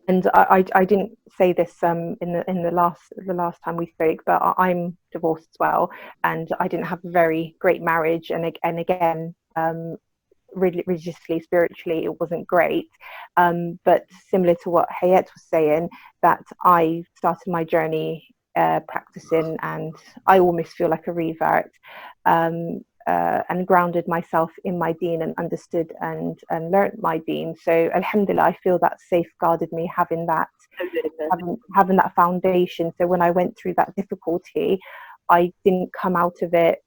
And I didn't say this in the last time we spoke, but I'm divorced as well, and I didn't have a very great marriage, and again, religiously, spiritually, it wasn't great. But similar to what Hayat was saying, that I started my journey practicing, and I almost feel like a revert. And grounded myself in my deen and understood and learnt my deen. So alhamdulillah, I feel that safeguarded me having having that foundation. So when I went through that difficulty, I didn't come out of it,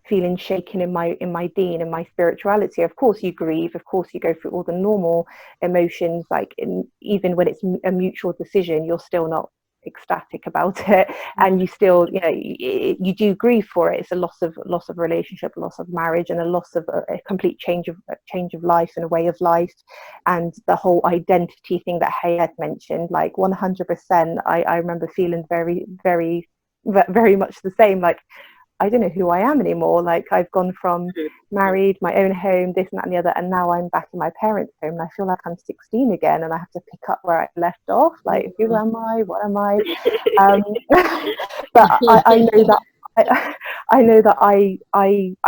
feeling shaken in my deen and my spirituality. Of course you grieve, of course you go through all the normal emotions, like even when it's a mutual decision, you're still not ecstatic about it, and you still, you do grieve for it. It's a loss of relationship, loss of marriage, and a loss of a complete change of life and a way of life, and the whole identity thing that Hayat mentioned, like 100%. I remember feeling very, very, very much the same, like I don't know who I am anymore. Like I've gone from married, my own home, this and that and the other, and now I'm back in my parents' home, and I feel like I'm 16 again, and I have to pick up where I left off. Like, who am I? What am I? But I know that I know that I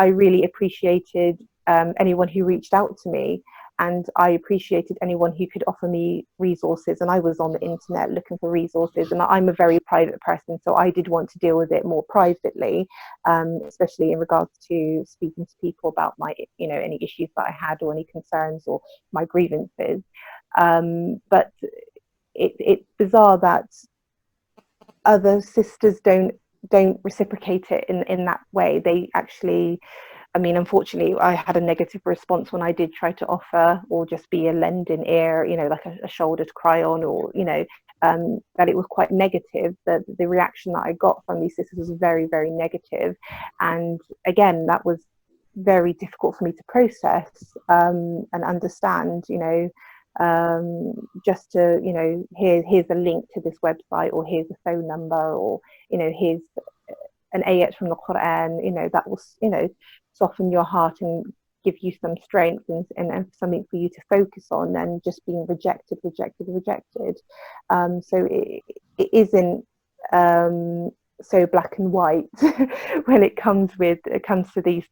really appreciated anyone who reached out to me, and I appreciated anyone who could offer me resources. And I was on the internet looking for resources, and I'm a very private person, so I did want to deal with it more privately, especially in regards to speaking to people about my, any issues that I had, or any concerns, or my grievances. But it's bizarre that other sisters don't reciprocate it in that way. They actually, I mean, unfortunately, I had a negative response when I did try to offer, or just be a lending ear, like a shoulder to cry on, or, that it was quite negative. The reaction that I got from these sisters was very, very negative. And again, that was very difficult for me to process and understand, just to, here's a link to this website, or here's a phone number, or, here's an ayat from the Quran, that will, soften your heart and give you some strength and something for you to focus on, and just being rejected. So it isn't so black and white when it comes to these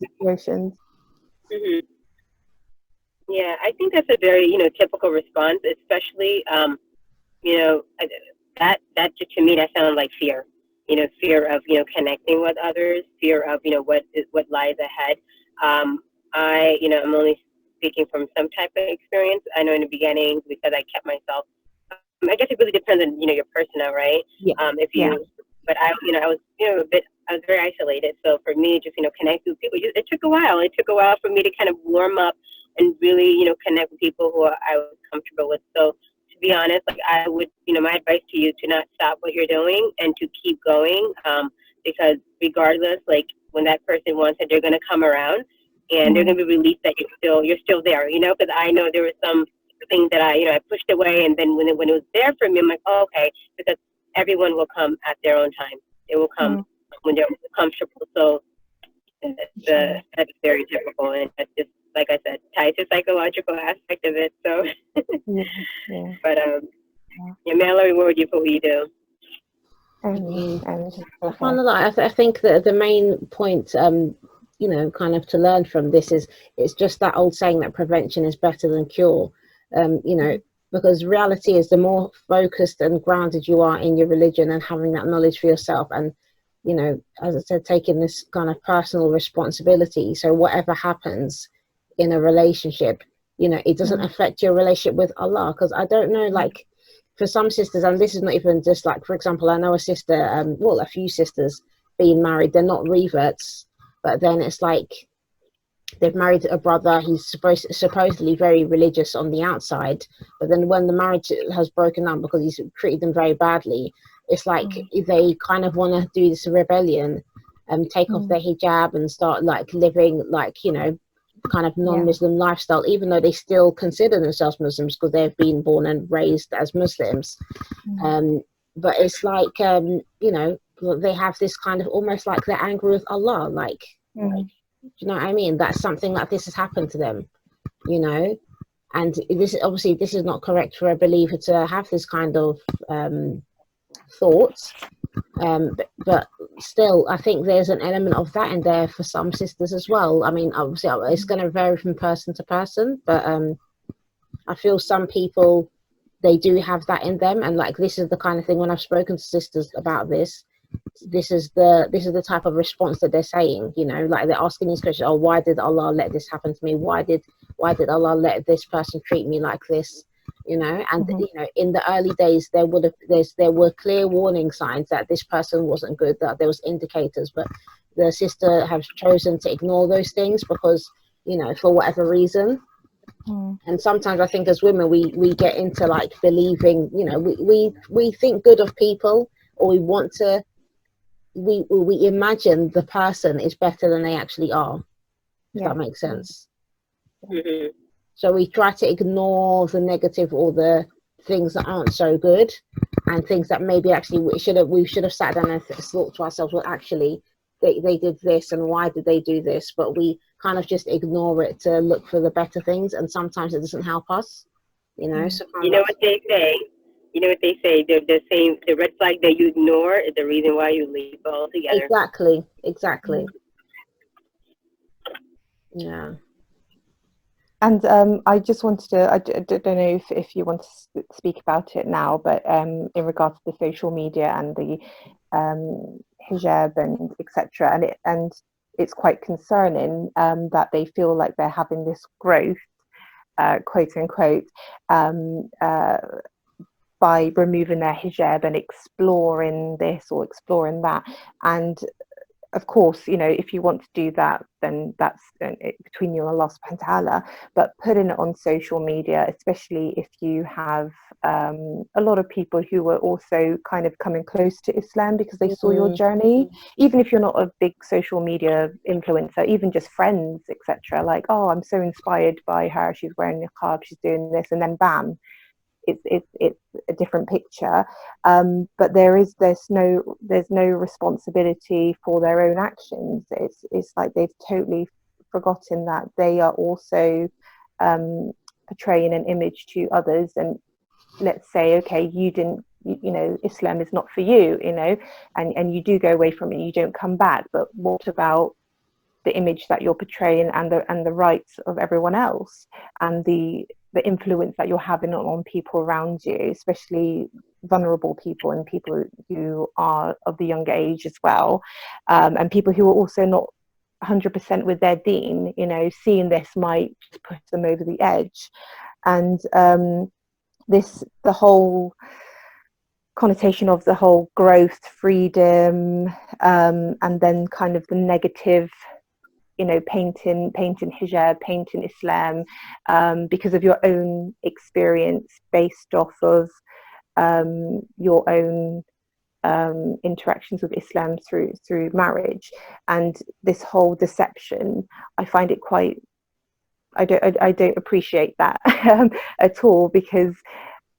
situations. Mm-hmm. Yeah, I think that's a very typical response, especially that to me that sounds like fear. Fear of connecting with others, fear of what lies ahead. I'm only speaking from some type of experience. I know in the beginning, because I kept myself. I guess it really depends on your persona, right? Yeah. But I was I was very isolated. So for me, just connecting with people, it took a while. It took a while for me to kind of warm up and really connect with people who I was comfortable with. So to be honest, like I would, my advice to you, to not stop what you're doing and to keep going, because regardless, like when that person wants it, they're going to come around, and they're going to be relieved that you're still there, because I know there were some things that I pushed away, and then when it was there for me, I'm like, oh, okay, because everyone will come at their own time. It will come when they're comfortable. So that's very typical, and that's just, like I said, tied to psychological aspect of it. So, but Mallory, what would you do? I think that the main point, kind of to learn from this is, it's just that old saying that prevention is better than cure. Because reality is, the more focused and grounded you are in your religion and having that knowledge for yourself, and as I said, taking this kind of personal responsibility, so whatever happens in a relationship, it doesn't affect your relationship with Allah. Because I don't know, like for some sisters, and this is not even just like, for example, I know a sister, a few sisters being married, they're not reverts, but then it's like they've married a brother who's supposedly very religious on the outside, but then when the marriage has broken down because he's treated them very badly, it's like they kind of want to do this rebellion and take off their hijab and start like living like kind of non-Muslim lifestyle, even though they still consider themselves Muslims because they've been born and raised as Muslims. But it's like they have this kind of, almost like they're angry with Allah, like do you know what I mean? That's something like this has happened to them, And this obviously this is not correct for a believer to have this kind of thoughts. But still, I think there's an element of that in there for some sisters as well. I mean, obviously, it's going to vary from person to person, but I feel some people, they do have that in them, and like this is the kind of thing when I've spoken to sisters about this. This is the type of response that they're saying. You know, like they're asking these questions. Oh, why did Allah let this happen to me? Why did Allah let this person treat me like this? You know, and you know, in the early days there were clear warning signs that this person wasn't good, that there was indicators, but the sister has chosen to ignore those things because, you know, for whatever reason. And sometimes I think as women we get into like believing, you know, we think good of people, or we want to, we imagine the person is better than they actually are, if that makes sense. So we try to ignore the negative or the things that aren't so good, and things that maybe actually we should have sat down and thought to ourselves, well, actually they did this, and why did they do this? But we kind of just ignore it to look for the better things, and sometimes it doesn't help us, you know. So you know what they say. You know what they say. The red flag that you ignore is the reason why you leave altogether. Exactly. Yeah. And I just wanted to, I don't know if you want to speak about it now, but in regards to the social media and the hijab and etc., and it's quite concerning that they feel like they're having this growth, quote unquote, by removing their hijab and exploring this or exploring that. And of course, you know, if you want to do that, then that's between you and Allah subhanahu wa ta'ala. But putting it on social media, especially if you have a lot of people who are also kind of coming close to Islam because they saw your journey, even if you're not a big social media influencer, even just friends, etc. Like, oh, I'm so inspired by her, she's wearing niqab, she's doing this, and then bam, it's a different picture. But there's no responsibility for their own actions. It's like they've totally forgotten that they are also portraying an image to others. And let's say, okay, you know, Islam is not for you, you know, and you do go away from it, you don't come back, but what about the image that you're portraying and the rights of everyone else, and the influence that you're having on people around you, especially vulnerable people and people who are of the younger age as well, and people who are also not 100% with their deen, you know, seeing this might just push them over the edge. And the whole connotation of the whole growth, freedom, and then kind of the negative, you know, painting hijab, painting Islam, because of your own experience based off of your own interactions with Islam through marriage. And this whole deception, I find it quite, I don't appreciate that at all, because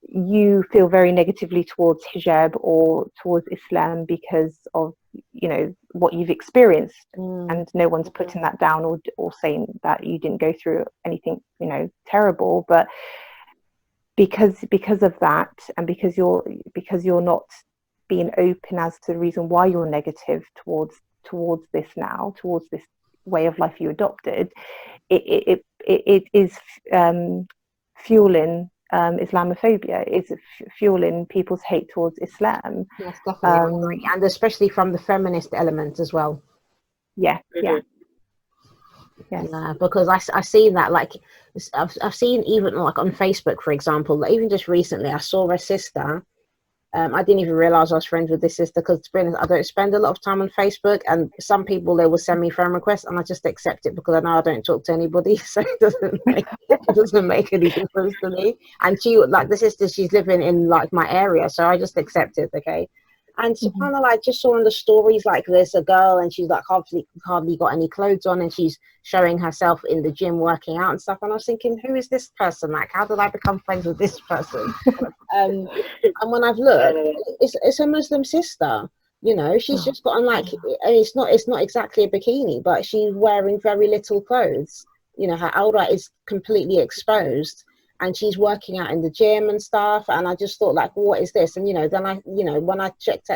you feel very negatively towards hijab or towards Islam because of, you know, what you've experienced, and no one's putting that down or saying that you didn't go through anything, you know, terrible, but because of that, and because you're not being open as to the reason why you're negative towards this now, towards this way of life you adopted, it is fueling Islamophobia, is fueling people's hate towards Islam. Yes, definitely. And especially from the feminist element as well. Yes. Yeah, because I see that, like I've seen even like on Facebook, for example, like even just recently I saw a sister. I didn't even realize I was friends with this sister, because to be honest, I don't spend a lot of time on Facebook, and some people, they will send me friend requests and I just accept it because I know I don't talk to anybody, so it doesn't make any difference to me. And she, like the sister, she's living in like my area, so I just accept it, okay. And subhanAllah, I just saw in the stories like there's a girl and she's like hardly got any clothes on, and she's showing herself in the gym working out and stuff. And I was thinking, who is this person? Like, how did I become friends with this person? And when I've looked, it's a Muslim sister. You know, she's just got on like, it's not exactly a bikini, but she's wearing very little clothes. You know, her awra is completely exposed. and she's working out in the gym and stuff, and I just thought, like, what is this? And then I, when I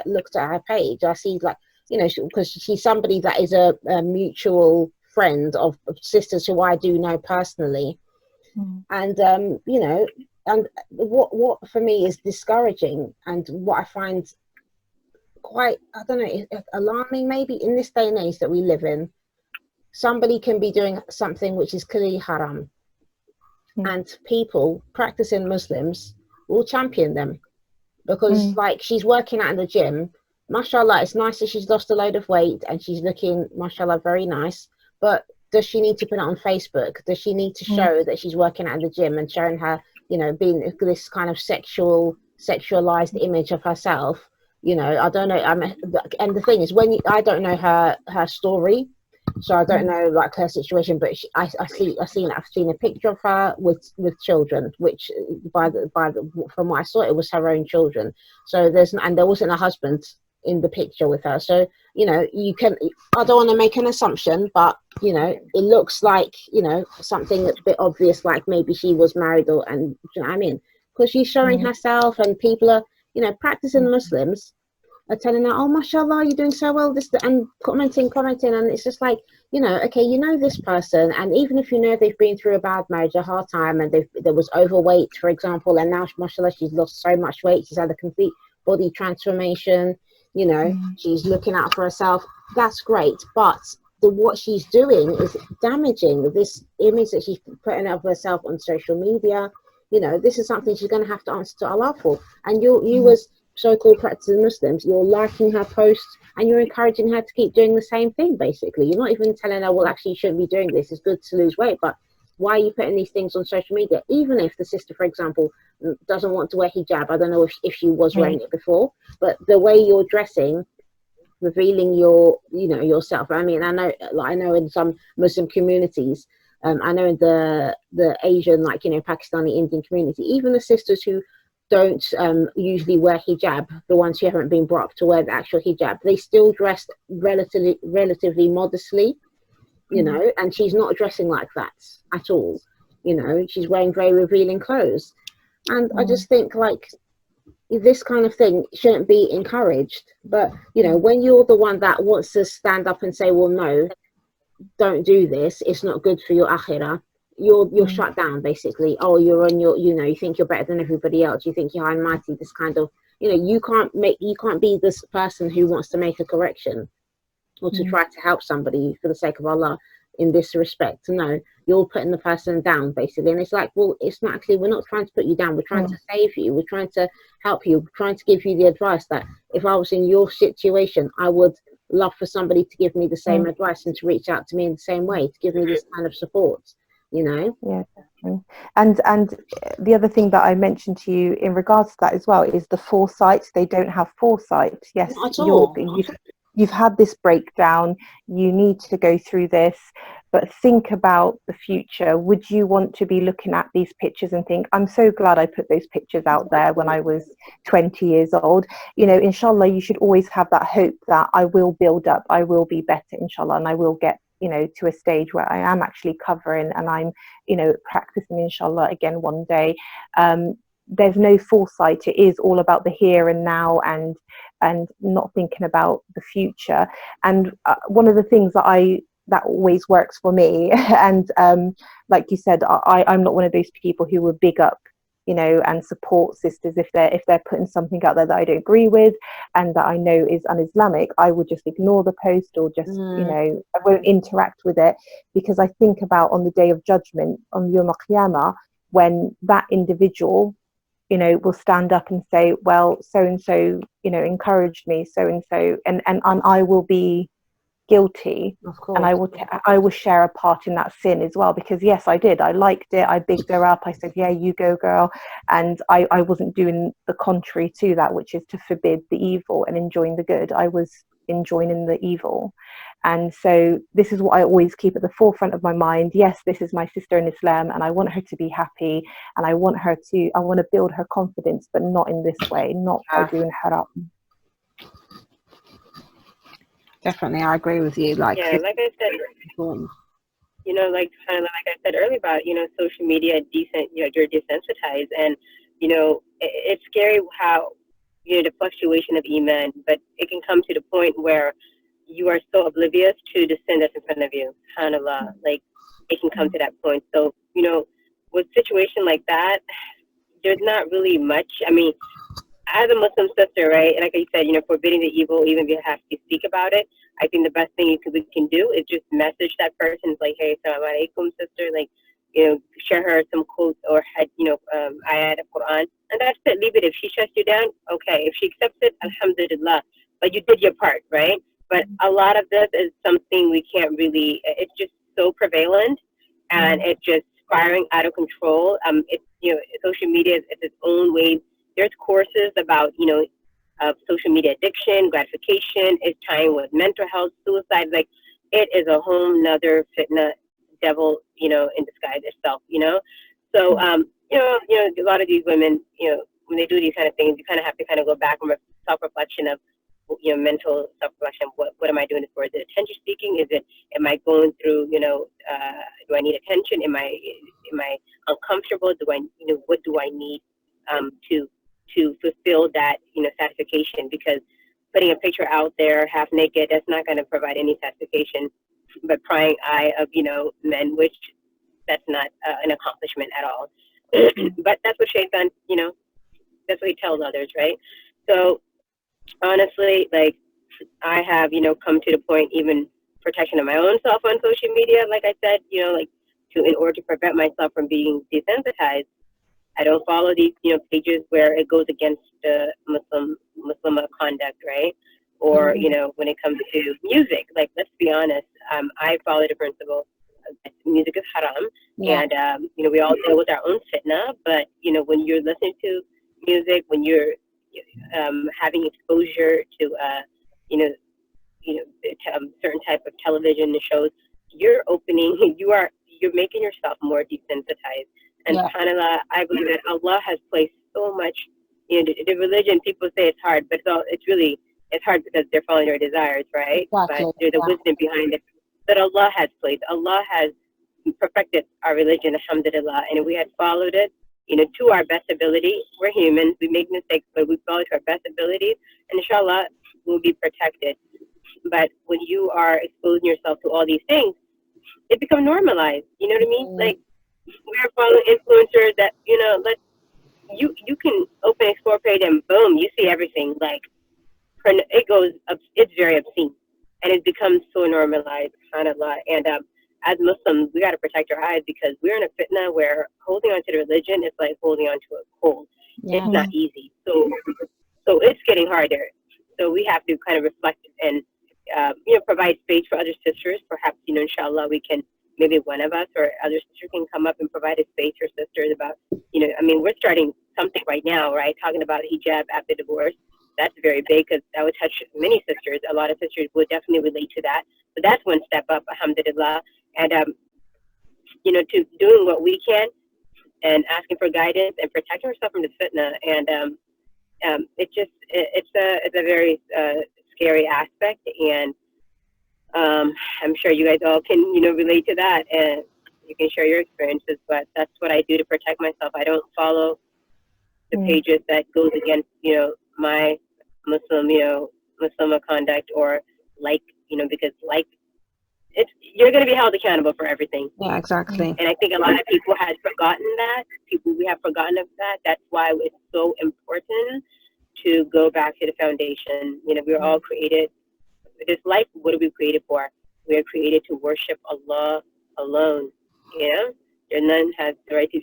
looked at her page, I see, like, because she's somebody that is a mutual friend of sisters who I do know personally. And and what for me is discouraging, and what I find quite, I don't know, alarming maybe in this day and age that we live in, somebody can be doing something which is clearly haram, and people, practicing Muslims, will champion them because like, she's working out in the gym, mashallah, it's nice that she's lost a load of weight and she's looking, mashallah, very nice, but does she need to put it on Facebook? Does she need to show that she's working out in the gym and showing her, being this kind of sexualized image of herself? I don't know. And the thing is, I don't know her story, so I don't know, like, her situation. But I've seen a picture of her with children, which from what I saw, it was her own children. So there wasn't a husband in the picture with her. So you can. I don't want to make an assumption, but it looks like something a bit obvious, like maybe she was married, and you know what I mean, because she's showing herself, and people are practicing Muslims are telling her, oh, mashallah, you're doing so well, and commenting, and it's just like, okay, this person, and even if they've been through a bad marriage, a hard time, and there was overweight, for example, and now, mashallah, she's lost so much weight, she's had a complete body transformation, she's looking out for herself, that's great, but what she's doing is damaging this image that she's putting of herself on social media. This is something she's going to have to answer to Allah for. And you as so-called practicing Muslims, you're liking her posts and you're encouraging her to keep doing the same thing, basically. You're not even telling her, well, actually, you shouldn't be doing this. It's good to lose weight. But why are you putting these things on social media? Even if the sister, for example, doesn't want to wear hijab, I don't know if she was wearing it before, but the way you're dressing, revealing yourself. I mean, I know in some Muslim communities, I know in the Asian, like, Pakistani, Indian community, even the sisters who don't usually wear hijab, the ones who haven't been brought up to wear the actual hijab, they still dress relatively modestly, and she's not dressing like that at all. She's wearing very revealing clothes. And I just think, like, this kind of thing shouldn't be encouraged. But, when you're the one that wants to stand up and say, well, no, don't do this, it's not good for your akhirah, you're shut down, basically. Oh, you're on your, you think you're better than everybody else, you think you're high and mighty, this kind of, you can't be this person who wants to make a correction or to try to help somebody for the sake of Allah in this respect. No, you're putting the person down, basically. And it's like, well, it's not actually, we're not trying to put you down, we're trying to save you, we're trying to help you, we're trying to give you the advice that if I was in your situation, I would love for somebody to give me the same advice and to reach out to me in the same way, to give me this kind of support. Yeah, definitely. And the other thing that I mentioned to you in regards to that as well is the foresight. They don't have foresight. Yes, you've had this breakdown, you need to go through this, but think about the future. Would you want to be looking at these pictures and think, I'm so glad I put those pictures out there when I was 20 years old? Inshallah, you should always have that hope that I will build up, I will be better, inshallah, and I will get to a stage where I am actually covering and I'm practicing, inshallah, again one day. There's no foresight. It is all about the here and now, and not thinking about the future. And one of the things that always works for me, and like you said, I'm not one of those people who will big up and support sisters if they're putting something out there that I don't agree with and that I know is un-Islamic. I would just ignore the post, or just I won't interact with it, because I think about on the day of judgment, on Yawm al-Qiyamah, when that individual will stand up and say, well, so and so encouraged me, so and so, and I will be guilty, of course, and I will share a part in that sin as well, because yes, I did, I liked it, I bigged her up, I said, yeah, you go girl, and I wasn't doing the contrary to that, which is to forbid the evil and enjoying the good. I was enjoying the evil. And so this is what I always keep at the forefront of my mind. Yes, this is my sister in Islam, and I want her to be happy, and I want to build her confidence, but not in this way, not by doing haram. Definitely, I agree with you. Like I said, like kind of like I said earlier about, social media, you're desensitized, and it's scary how the fluctuation of iman, but it can come to the point where you are so oblivious to the sin that's in front of you. SubhanAllah, like it can come to that point. So with a situation like that, there's not really much. I mean, as a Muslim sister, right? And like I said, forbidding the evil, even if you have to speak about it. I think the best thing we can do is just message that person, like, hey, salam alaikum, sister, like, share her some quotes or ayat of Quran, and that's it. Leave it. If she shuts you down, okay. If she accepts it, alhamdulillah. But you did your part, right? But a lot of this is something we can't really. It's just so prevalent, and it's just spiraling out of control. It's social media is its own way. There's courses about of social media addiction, gratification. It's tying with mental health, suicide. Like it is a whole nother fitna devil, in disguise itself. So a lot of these women, when they do these kind of things, you kind of have to kind of go back and self-reflection of mental self-reflection. What am I doing this for? Is it attention seeking? Am I going through, do I need attention? Am I uncomfortable? What do I need to fulfill that, satisfaction? Because putting a picture out there half naked, that's not going to provide any satisfaction. But prying eye of, men, which that's not an accomplishment at all. But that's what Shaitan, that's what he tells others, right? So honestly, like I have, come to the point, even protection of my own self on social media, like I said, in order to prevent myself from being desensitized, I don't follow these, pages where it goes against the Muslim conduct, right? Or, when it comes to music, like, let's be honest, I follow the principle that music is haram. Yeah. And, we all deal with our own fitna, but, when you're listening to music, when you're having exposure to, certain type of television shows, you're making yourself more desensitized. And subhanAllah, I believe that Allah has placed so much, the religion, people say it's hard, but it's hard because they're following their desires, right? Exactly. But there's a wisdom behind it that Allah has perfected our religion, alhamdulillah, and if we had followed it, to our best ability. We're humans, we make mistakes, but we follow to our best abilities, and inshallah, we'll be protected. But when you are exposing yourself to all these things, it becomes normalized. You know what I mean? Like, we're following influencers that, you can open Explore page and boom, you see everything. Like, it goes up, it's very obscene. And it becomes so normalized, subhanAllah. And as Muslims, we got to protect our eyes because we're in a fitna where holding on to the religion is like holding on to a cold. Yeah. It's not easy. So it's getting harder. So we have to kind of reflect and, provide space for other sisters. Perhaps, inshallah, we can, maybe one of us or other sisters can come up and provide a space for sisters about, we're starting something right now, right? Talking about hijab after divorce. That's very big because that would touch many sisters. A lot of sisters would definitely relate to that. So that's one step up, alhamdulillah. And, to doing what we can and asking for guidance and protecting ourselves from the fitna. And it's a very scary aspect. And I'm sure you guys all can, relate to that. And you can share your experiences. But that's what I do to protect myself. I don't follow the pages that goes against, my Muslim, Muslim conduct or because you're going to be held accountable for everything. Yeah, exactly. And I think a lot of people have forgotten that. We have forgotten of that. That's why it's so important to go back to the foundation. We were all created. This life, what are we created for? We are created to worship Allah alone. None has the right to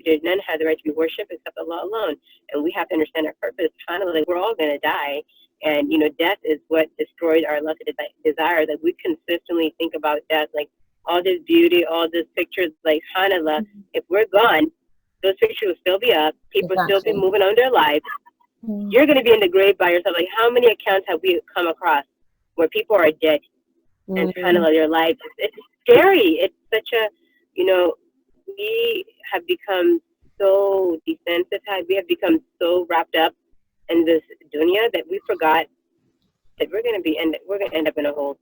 be worshipped except Allah alone. And we have to understand our purpose. Like, we're all going to die. And, death is what destroys our lust and desire. That we consistently think about death, like all this beauty, all these pictures, like, subhanAllah, if we're gone, those pictures will still be up. People will still be moving on their lives. You're going to be in the grave by yourself. Like, how many accounts have we come across where people are dead and subhanAllah, their lives? It's scary. It's such a, we have become so desensitized. We have become so wrapped up in this dunya that we forgot that we're going to end up in a hole.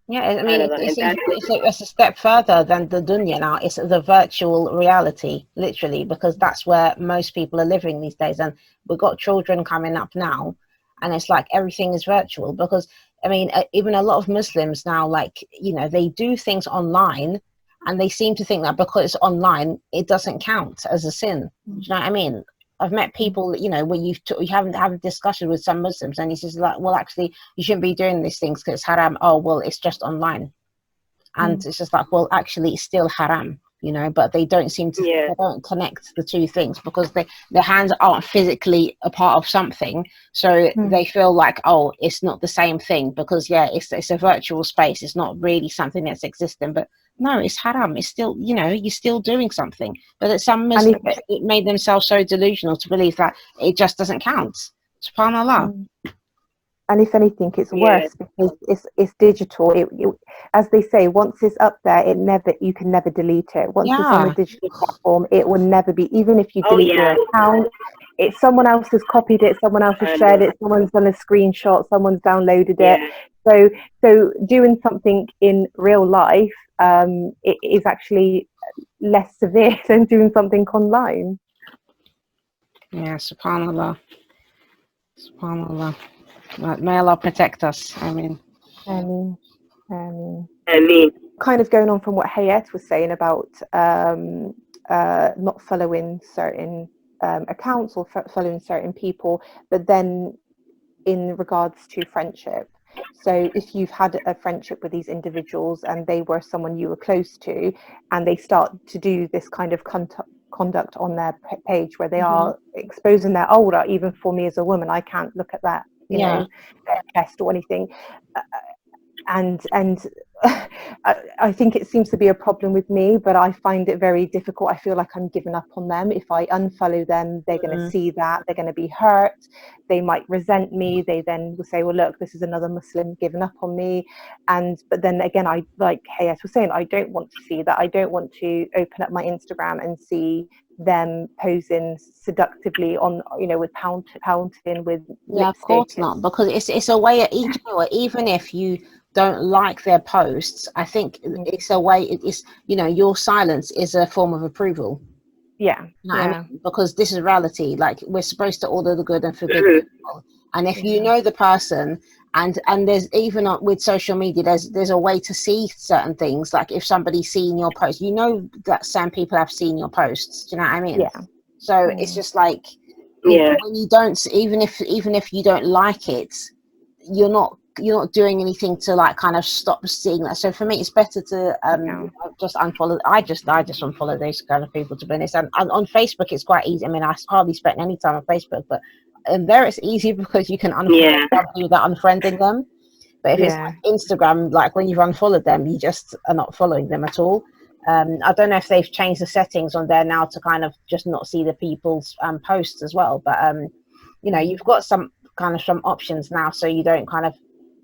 Yeah, I mean, And that's it's a step further than the dunya now. It's the virtual reality, literally, because that's where most people are living these days. And we've got children coming up now, and it's like everything is virtual. Because, I mean, even a lot of Muslims now, like, you know, they do things online, and they seem to think that because it's online, it doesn't count as a sin. Do you know what I mean? I've met people, you know, when you haven't had a discussion with some Muslims, and he says like, well, actually, you shouldn't be doing these things because it's haram. Oh, well, it's just online, and it's just like, well, actually, it's still haram, you know. But they don't seem to, yeah. they don't connect the two things because their hands aren't physically a part of something, so they feel like, oh, it's not the same thing because yeah, it's a virtual space. It's not really something that's existing, but no, it's haram. It's still, you know, you're still doing something. But that some And Muslims it made themselves so delusional to believe that it just doesn't count. SubhanAllah. and if anything, it's Yeah. worse because it's digital. As they say, once it's up there, you can never delete it. Once it's on a Yeah, digital platform, it will never be. Even if you Oh delete your yeah. account, it's someone else has copied it, someone else has I shared know. it, someone's done a screenshot, someone's downloaded it. Yeah. So doing something in real life, it is actually less severe than doing something online. yeah, SubhanAllah. SubhanAllah. Like, may Allah protect us. I mean, Um, I mean, kind of going on from what Hayat was saying about not following certain accounts or following certain people, but then in regards to friendship. So if you've had a friendship with these individuals and they were someone you were close to, and they start to do this kind of conduct on their page where they are exposing their aura, even for me as a woman, I can't look at that, you yeah, know, their chest or anything. And I think it seems to be a problem with me, but I find it very difficult. I feel like I'm giving up on them. If I unfollow them, they're going to see that, they're going to be hurt, they might resent me, they then will say, well, look, this is another Muslim giving up on me. But then again, I, like Hayat was saying, I don't want to see that. I don't want to open up my Instagram and see them posing seductively on, you know, with pouting with yeah. Of lipstick. course not, because it's a way. Even if you don't like their posts, I think it's a way. It is, you know, your silence is a form of approval. Yeah, You know what I mean? Because this is reality. Like, we're supposed to order the good and forbid the evil. And if you know the person, and there's even with social media, there's a way to see certain things. Like, if somebody's seen your post, you know that some people have seen your posts. Do you know what I mean? yeah. So it's just like, yeah. when you don't, even if you don't like it, you're not doing anything to like kind of stop seeing that. So for me, it's better to just unfollow. I just unfollow those kind of people, to be honest. And on Facebook, it's quite easy. I mean, I hardly spend any time on Facebook, but there it's easy because you can unfollow somebody without unfriending them. But if it's like Instagram, like when you've unfollowed them, you just are not following them at all. I don't know if they've changed the settings on there now to kind of just not see the people's posts as well. But you know, you've got some options now, so you don't kind of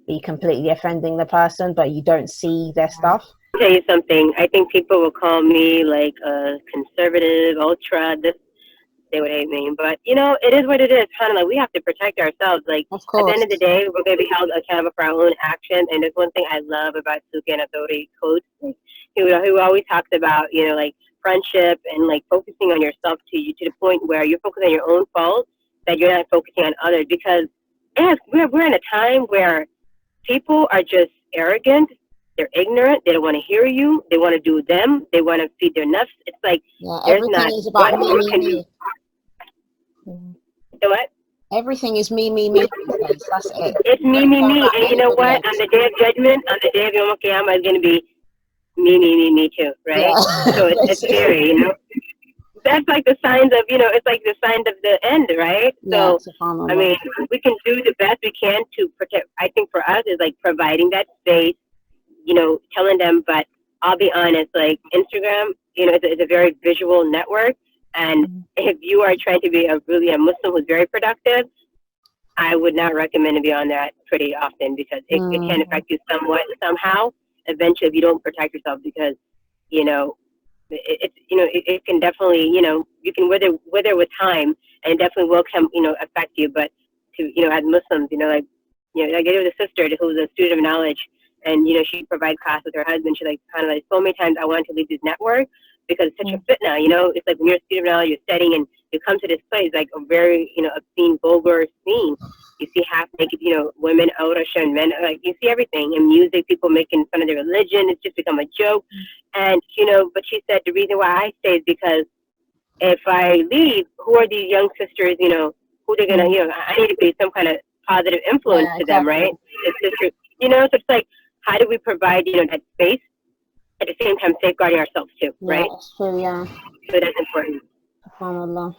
be completely offending the person, but you don't see their stuff. I'll tell you something. I think people will call me like a conservative, ultra. They would hate me, but you know, it is what it is. Kind of like we have to protect ourselves. Like Of at the course. end of the day, we're going to be held accountable for our own actions. And there's one thing I love about Suki and Authority Coach. Who always talks about, you know, like friendship and like focusing on yourself to the point where you're focusing on your own faults, that you're not focusing on others. Because we're in a time where people are just arrogant. They're ignorant. They don't want to hear you. They want to do them. They want to feed their nuts. It's like there's everything not is about what more can me. So what? Everything is me. That's it. It's me. And you know what? On the day of judgment, on the day of Yom Kippur, it's going to be me too, right? Yeah. So it's scary, you know. That's like the signs of, you know, it's like the signs of the end, right? Yeah, So, I mean, we can do the best we can to protect. I think for us is like providing that space, you know, telling them. But I'll be honest, like Instagram, you know, it's a very visual network. And if you are trying to be a Muslim who's very productive, I would not recommend to be on that pretty often, because it can affect you somehow. Eventually, if you don't protect yourself, because, you know, it can definitely, you know, you can wither with time, and it definitely will come, you know, affect you. But to, you know, as Muslims, you know, like, you know, like there was a sister who was a student of knowledge, And, you know, she provides class with her husband. She like kind of like, so many times I wanted to leave this network because it's such a fitna, you know. It's like when you're a student now, you're studying and you come to this place, like a very, you know, obscene, vulgar scene. You see half naked, you know, women out or showing men, like you see everything. And music, people making fun of their religion. It's just become a joke. And, you know, but she said the reason why I stay is because if I leave, who are these young sisters, you know, who they're going to, you know, I need to be some kind of positive influence to them, right? The sister, you know, so it's like, how do we provide, you know, that space at the same time safeguarding ourselves too, right? Yeah, that's true, yeah. So that's important. SubhanAllah.